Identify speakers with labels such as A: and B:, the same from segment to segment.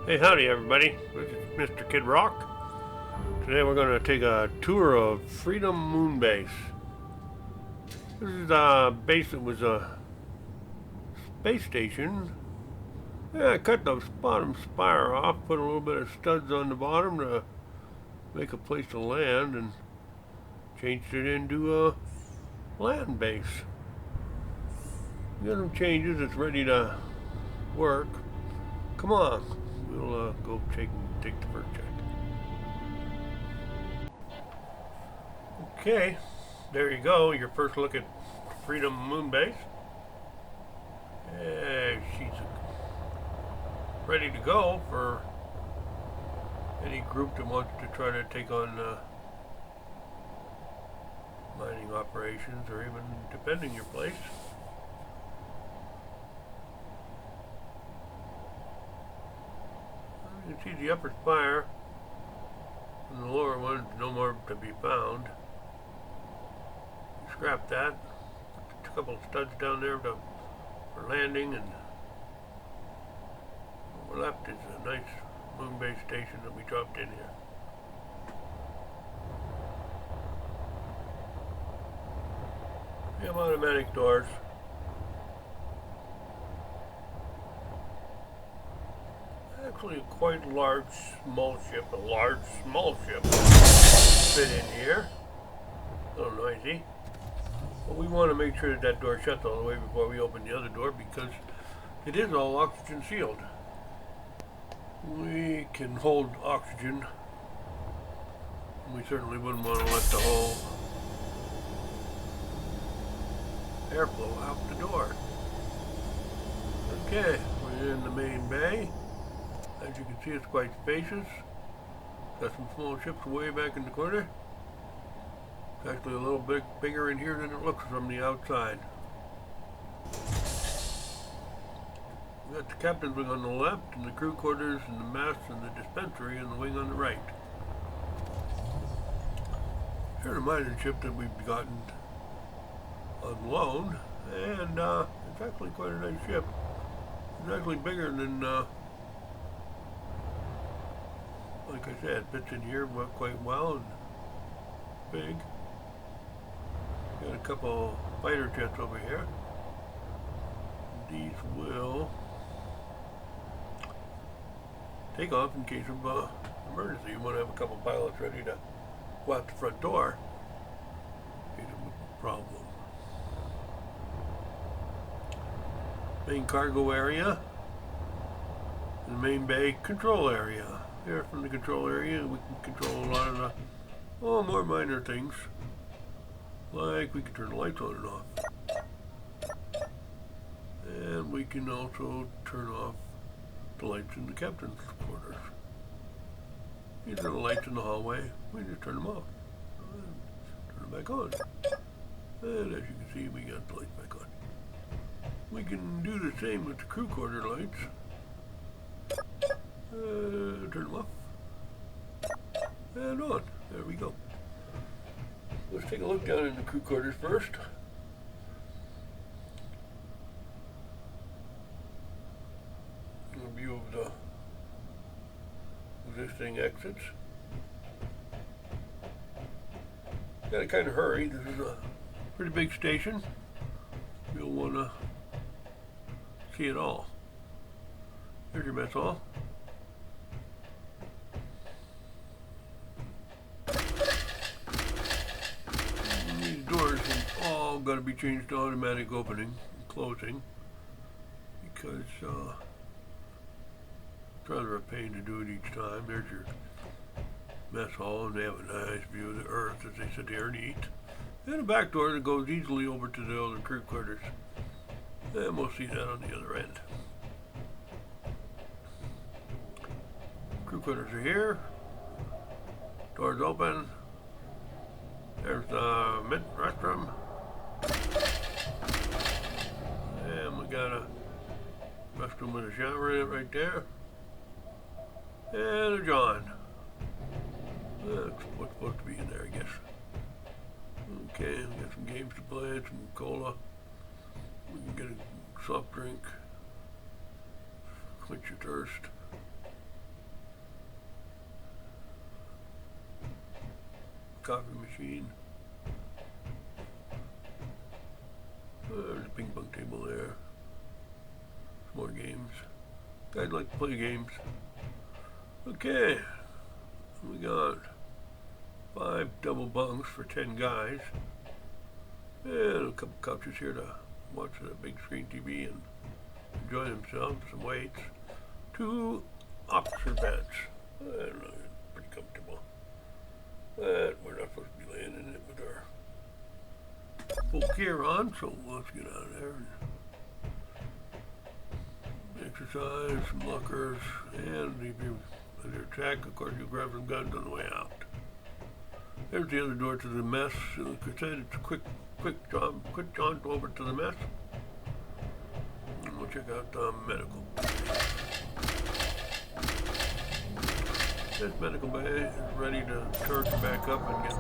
A: Hey, howdy everybody. This is Mr. Kid Rock. Today we're going to take a tour of Freedom Moon Base. This is a base that was a space station. Yeah, I cut the bottom spire off, put a little bit of studs on the bottom to make a place to land, and changed it into a land base. We got some changes, it's ready to work. Come on, we'll go take the first check. Okay, there you go, your first look at Freedom Moon Base. She's ready to go for any group that wants to try to take on mining operations or even defending your place. You can see the upper spire and the lower one, no more to be found. Scrap that. Put a couple of studs down there for landing, and what we're left is a nice moon base station that we dropped in here. We have automatic doors. Actually a quite large small ship, fit in here. A little noisy. But we want to make sure that that door shuts all the way before we open the other door, because it is all oxygen sealed. We can hold oxygen. We certainly wouldn't want to let the whole airflow out the door. Okay, we're in the main bay. As you can see, it's quite spacious. Got some small ships way back in the corner. It's actually a little bit bigger in here than it looks from the outside. We got the captain's wing on the left, and the crew quarters, and the mess, and the dispensary, and the wing on the right. Here's a mining ship that we've gotten on loan, and it's actually quite a nice ship. It's actually bigger than, like I said, fits in here quite well and big. Got a couple fighter jets over here. These will take off in case of emergency. You want to have a couple pilots ready to go out the front door in case of a problem. Main cargo area, and the main bay control area. Here from the control area we can control a lot of the more minor things, like we can turn the lights on and off, and we can also turn off the lights in the captain's quarters. These are the lights in the hallway. We just turn them off and turn them back on, and as you can see, we got the lights back on. We can do the same with the crew quarter lights. Turn them off and on. There we go. Let's take a look down in the crew quarters first. A view of the existing exits. Gotta kind of hurry. This is a pretty big station. You'll want to see it all. Here's your mess hall. Got to be changed to automatic opening and closing, because it's rather a pain to do it each time. There's your mess hall, and they have a nice view of the earth as they sit there and eat. And a back door that goes easily over to the other crew quarters. And we'll see that on the other end. Crew quarters are here. Doors open. There's the restroom. And we got a restroom with a shower in it right there. And a John. That's what's supposed to be in there, I guess. Okay, we got some games to play, some cola. We can get a soft drink, quench your thirst. coffee machine. There's a ping pong table there. Some more games. Guys like to play games. Okay. We got 5 double bunks for 10 guys. And a couple couches here to watch the big screen TV and enjoy themselves. Some weights. 2 officer beds. I don't know, pretty comfortable. But we're not supposed to be laying in it with our full gear on, so let's get out of there and exercise, some lockers, and if you're under attack, of course, you'll grab some guns on the way out. There's the other door to the mess. Like I said, it's a quick jaunt over to the mess. And we'll check out medical. This medical bay is ready to charge you back up and get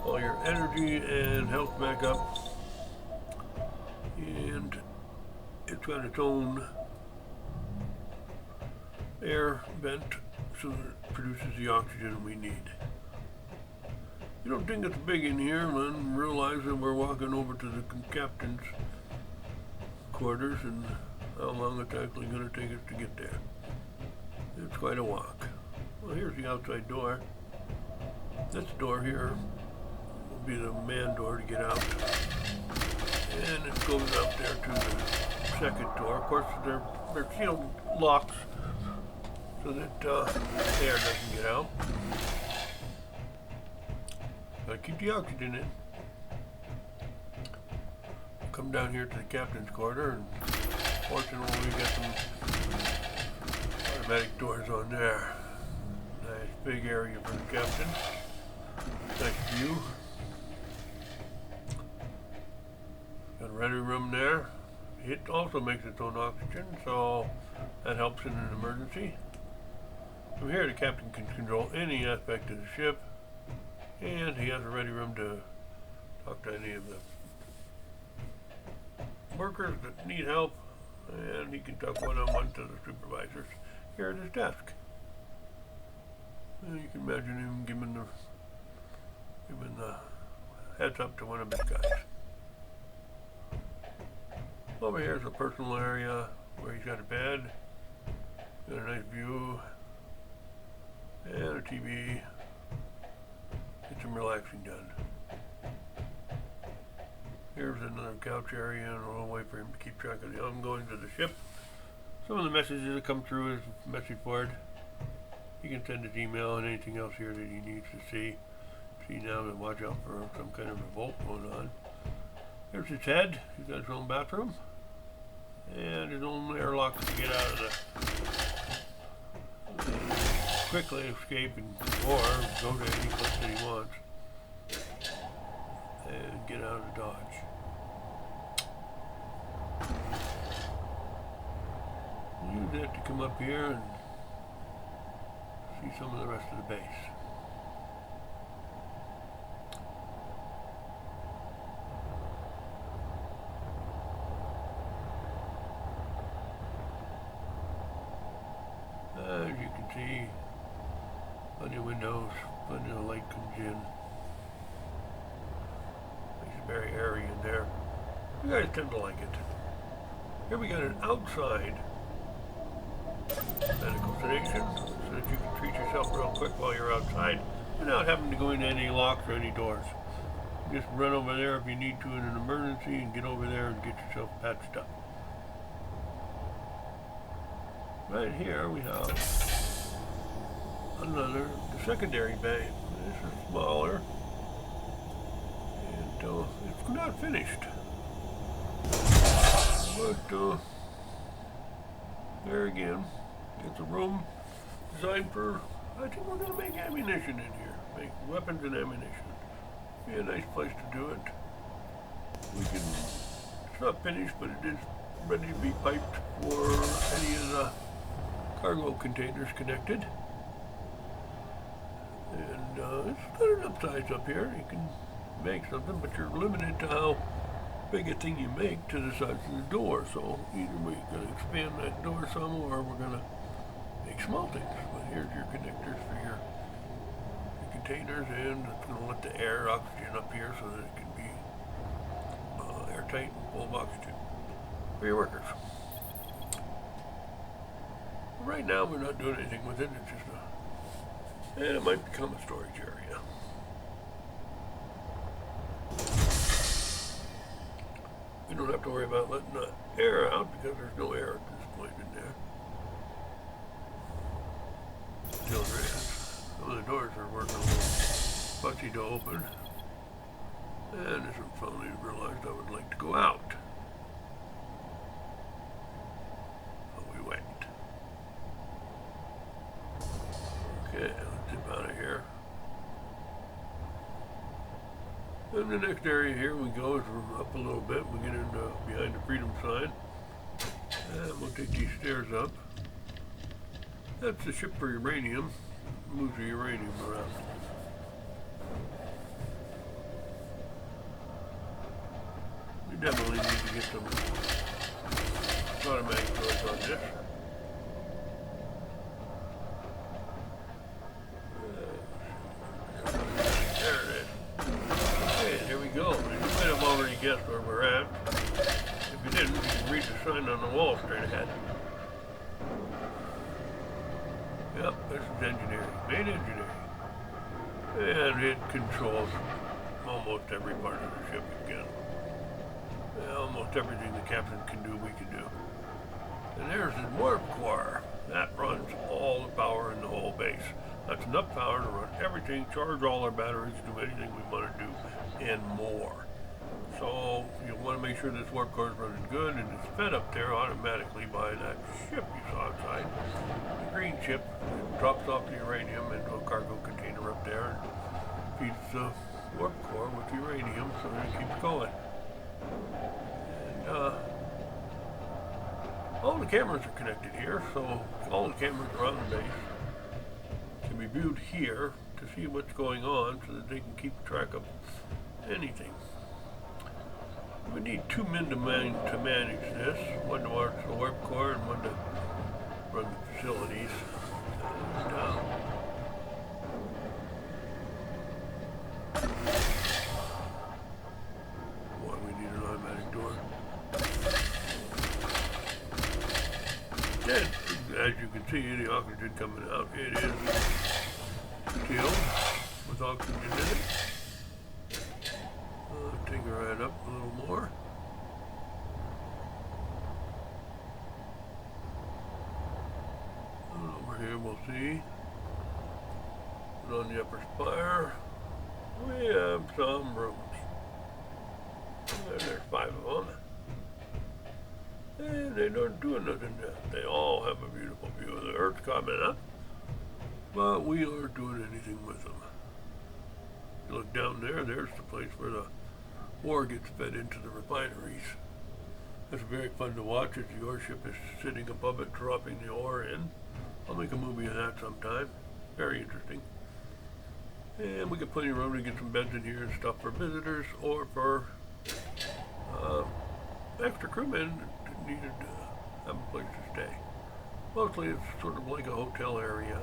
A: all your energy and health back up. And it's got its own air vent so that it produces the oxygen we need. You don't think it's big in here, and then realize that we're walking over to the captain's quarters and how long it's actually going to take us to get there. It's quite a walk. Well, here's the outside door. This door here will be the man door to get out. And it goes up there to the second door. Of course, they're sealed locks so that air doesn't get out. Gotta keep the oxygen in. Come down here to the captain's quarter, and fortunately we got some automatic doors on there. Nice big area for the captain. Nice view. Got a ready room there. It also makes its own oxygen, so that helps in an emergency. From here, the captain can control any aspect of the ship, and he has a ready room to talk to any of the workers that need help, and he can talk one-on-one to the supervisors here at his desk. And you can imagine him giving the heads up to one of his guys. Over here is a personal area where he's got a bed, got a nice view, and a TV. Get some relaxing done. Here's another couch area and a little way for him to keep track of the ongoings of the ship. Some of the messages that come through his message board. He can send his email and anything else here that he needs to see. See now and watch out for some kind of revolt going on. There's his head. He's got his own bathroom. And his own airlock to get out of the quickly escape or go to any place that he wants and get out of Dodge. Use that to come up here and see some of the rest of the base. As you can see, plenty of windows, plenty of light comes in. Makes it very airy in there. You guys tend to like it. Here we got an outside medical sedation so that you can treat yourself real quick while you're outside without having to go into any locks or any doors. Just run over there if you need to in an emergency and get over there and get yourself patched up. Right here we have another secondary bay. This is smaller, and it's not finished. But there again, it's a room designed for. I think we're going to make ammunition in here, make weapons and ammunition. Be a nice place to do it. We can. It's not finished, but it is ready to be piped for any of the cargo containers connected. And it's got enough size up here. You can make something, but you're limited to how big a thing you make to the size of the door. So either we're going to expand that door some, or we're going to make small things. But here's your connectors for your containers, and it's going to let the air oxygen up here so that it can be airtight and full of oxygen for your workers. Right now we're not doing anything with it, it's just and it might become a storage area. We don't have to worry about letting the air out because there's no air at this point in there. Still there is. Some of the doors are working a little fuzzy to open. And this one finally realized I would like to go out. So we went. Okay, let's zip out of here. And the next area here we go is we're up a little bit. We get in behind the freedom sign. And we'll take these stairs up. That's the ship for uranium. Moves the uranium around. We definitely need to get some automatic doors on this. There it is. Okay, here we go. You might have already guessed where we're at. If you didn't, you can read the sign on the wall straight ahead. Yep, this is engineering, main engineering. And it controls almost every part of the ship again. Almost everything the captain can do, we can do. And there's the warp core. That runs all the power in the whole base. That's enough power to run everything, charge all our batteries, do anything we want to do, and more. So you want to make sure this warp core is running good, and it's fed up there automatically by that ship you saw outside. The green ship drops off the uranium into a cargo container up there and feeds the warp core with uranium so that it keeps going. And all the cameras are connected here, so all the cameras around the base can be viewed here to see what's going on so that they can keep track of anything. We need 2 men to manage this, one to watch the warp core and one to run the facilities. And, boy, we need an automatic door. And as you can see, the oxygen coming out, it is sealed with oxygen in it. Take her right up a little more. And over here we'll see. And on the upper spire, we have some rooms. And there's 5 of them. And they don't do nothing yet. They all have a beautiful view of the Earth coming up. But we aren't doing anything with them. You look down there, there's the place where the ore gets fed into the refineries. It's very fun to watch as the ore ship is sitting above it dropping the ore in. I'll make a movie of that sometime. Very interesting. And we got plenty of room to get some beds in here and stuff for visitors or for extra crewmen that needed to have a place to stay. Mostly it's sort of like a hotel area.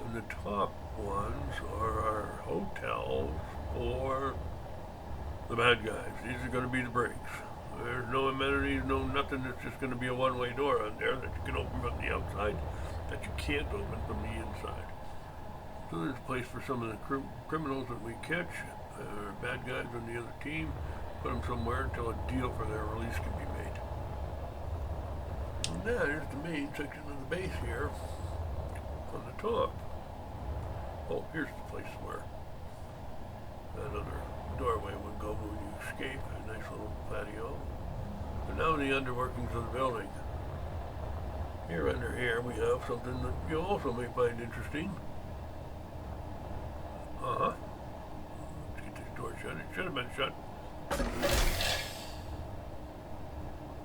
A: And the top ones are our hotels or the bad guys. These are going to be the breaks. There's no amenities, no nothing. It's just going to be a one-way door on there that you can open from the outside that you can't open from the inside. So there's a place for some of the criminals that we catch, or bad guys on the other team, put them somewhere until a deal for their release can be made. And there's the main section of the base here on the top. Oh, here's the place where another doorway would go when you escape, a nice little patio. But now the underworkings of the building. Here under here we have something that you also may find interesting. Let's get this door shut. It should have been shut.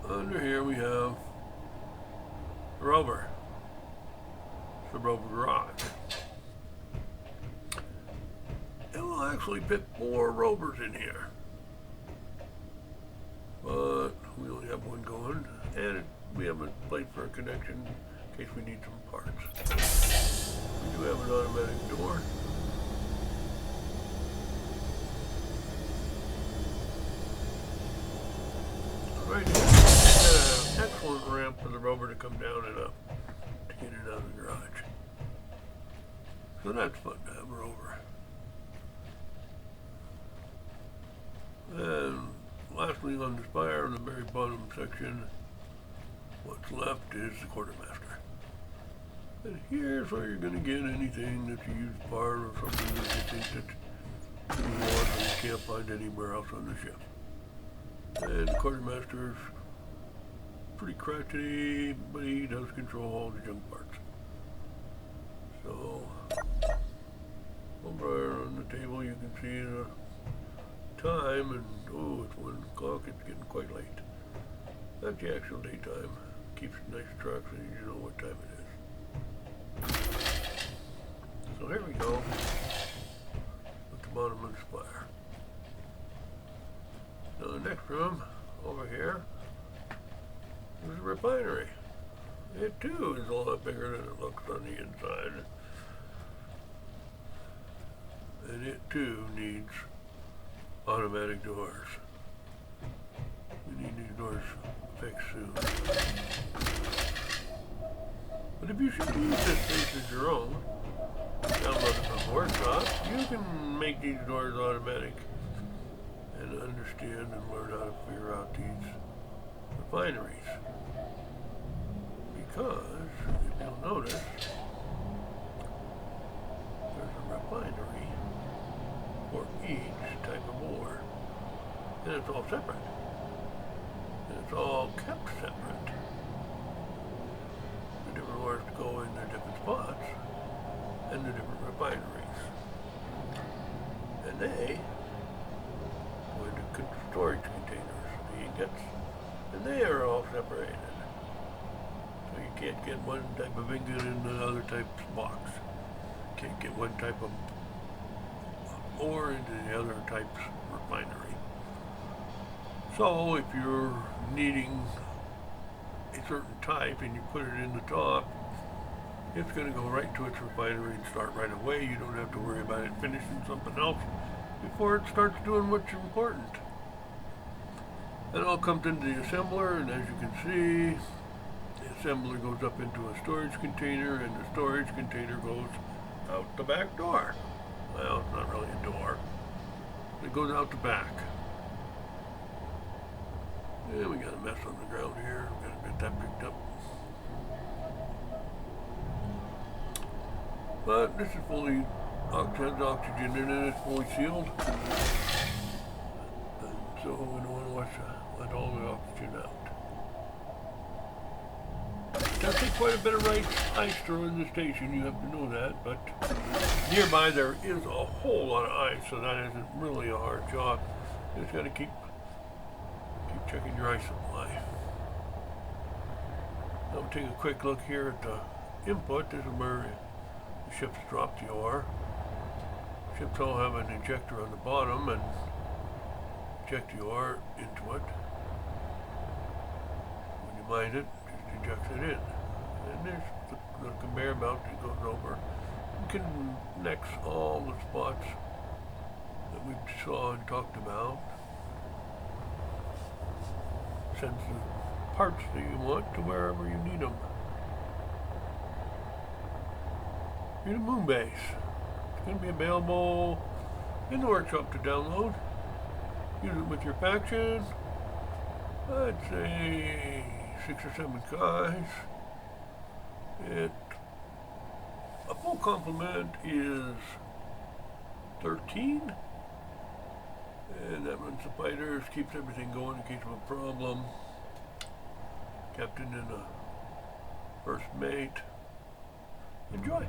A: Under here we have the rover. It's the rover garage. And we'll actually fit 4 rovers in here. But we only have one going, and we have a place for a connection in case we need some parts. We do have an automatic door. ramp for the rover to come down and up to get it out of the garage. So that's fun to have a rover. And lastly on the Spire, on the very bottom section, what's left is the quartermaster. And here's where you're going to get anything that you use part or something that you think that you want and you can't find anywhere else on the ship. And the quartermaster's pretty crotchety, but he does control all the junk parts. So, over on the table you can see the time, and oh, it's 1 o'clock, it's getting quite late. That's the actual daytime. Keeps it nice and dark so you know what time it is. So here we go at the bottom of the Spire. Now the next room over here is a refinery. It too is a lot bigger than it looks on the inside. And it too needs automatic doors. We need these doors fixed soon. But if you should use this space as your own, download it from Workshop, you can make these doors automatic and understand and learn how to figure out these refineries. Because, if you'll notice, there's a refinery for each type of ore. And it's all separate. And it's all kept separate. The different ores go in their different spots and the different refineries. And they go into storage containers, the ingots, and they are all separated. So you can't get one type of ingot in another type's box. You can't get one type of ore into the other type's refinery. So if you're needing a certain type and you put it in the top, it's going to go right to its refinery and start right away. You don't have to worry about it finishing something else before it starts doing what's important. It all comes into the assembler, and as you can see, the assembler goes up into a storage container, and the storage container goes out the back door. Well, it's not really a door. It goes out the back. Yeah, we got a mess on the ground here. We gotta get that picked up. But this is fully has oxygen in it. It's fully sealed. And so we don't want to let all the oxygen out. Does take quite a bit of ice during the station, you have to know that, but nearby there is a whole lot of ice, so that isn't really a hard job. You just got to keep checking your ice supply. Now we'll take a quick look here at the input. This is where the ships drop the ore. Ships all have an injector on the bottom and inject the ore into it. When you mine it, just inject it in. And there's the conveyor belt that goes over. You can connect all the spots that we saw and talked about. Sends the parts that you want to wherever you need them. Here's a moon base. It's going to be available in the workshop to download. Use it with your faction. I'd say 6 or 7 guys. A full complement is 13. And that runs the fighters, keeps everything going in case of a problem. Captain and a first mate. Enjoy.